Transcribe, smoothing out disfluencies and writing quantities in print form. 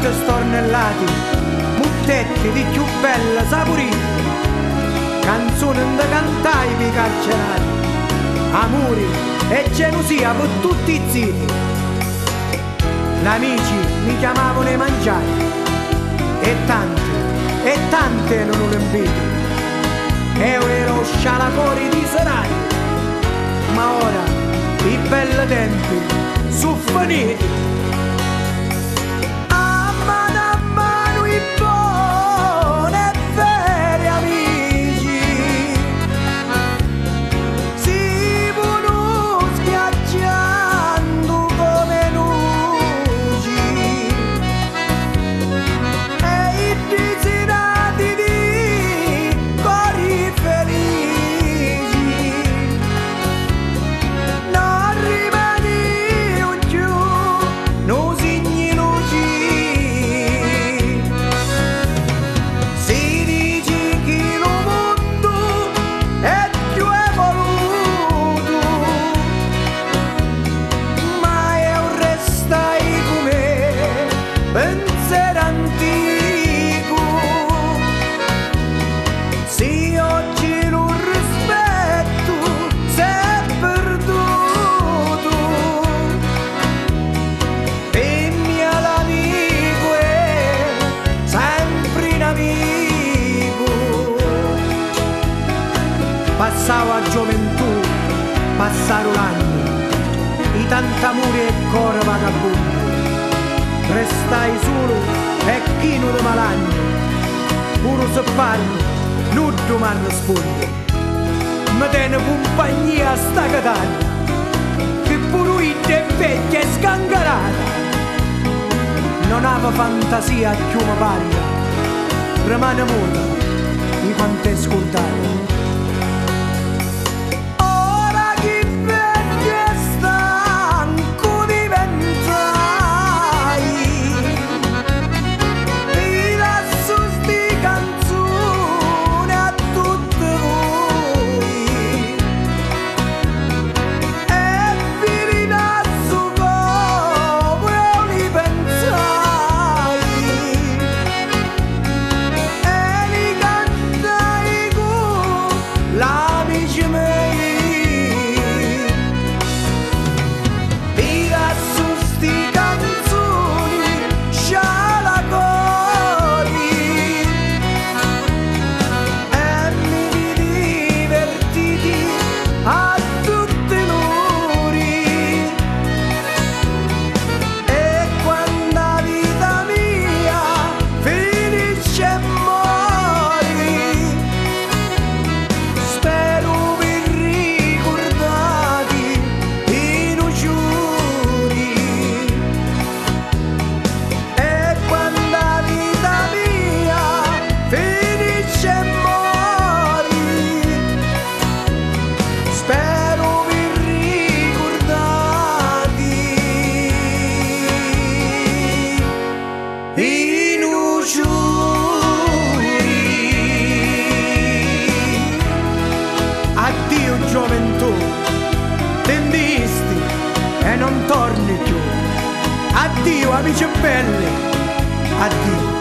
tanti stornellati, muttetti di più bella saporita, canzoni da cantai per carcerati, amori e gelosia per tutti i zitti. Gli amici mi chiamavano ai mangiare e tante non lo invito. Io ero scialacori di serali, ma ora i belli tempi sono finiti. A mano i buoni e veri amici si vanno schiacciando come luci, e i desiderati di cori felici non rimaniamo più, non signi luci. Si dice che lo mondo è più evoluto, ma io restai come pensiero antico. Se oggi lo rispetto si è perduto, e mio amico è sempre in amico. Passavo a gioventù, passarono l'anno, i tanti amori e cuore vagabondo. Restai solo e chino di malagno, pure se parlo, non mi risponde. Mi tiene compagnia sta catania, che pure lui è vecchia e scangarata. Non aveva fantasia più mi pare, rimane muta di quanto è scordato. Ora che vecchio e stanco diventai, vi lascio sti canzoni a tutti voi, e vi rilascio come io li pensai, e li cantai con l'amici miei. Vi lascio sti canzoni scialacori, e mi divertiti a tutti i lori. E quando la vita mia finisce e mori, spero vi ricordate i giuri. E quando la vita mia finisce e mori, spero vi ricordate i giuri. Addio gioventù, tendisti e non torni più. Addio amici belli, addio.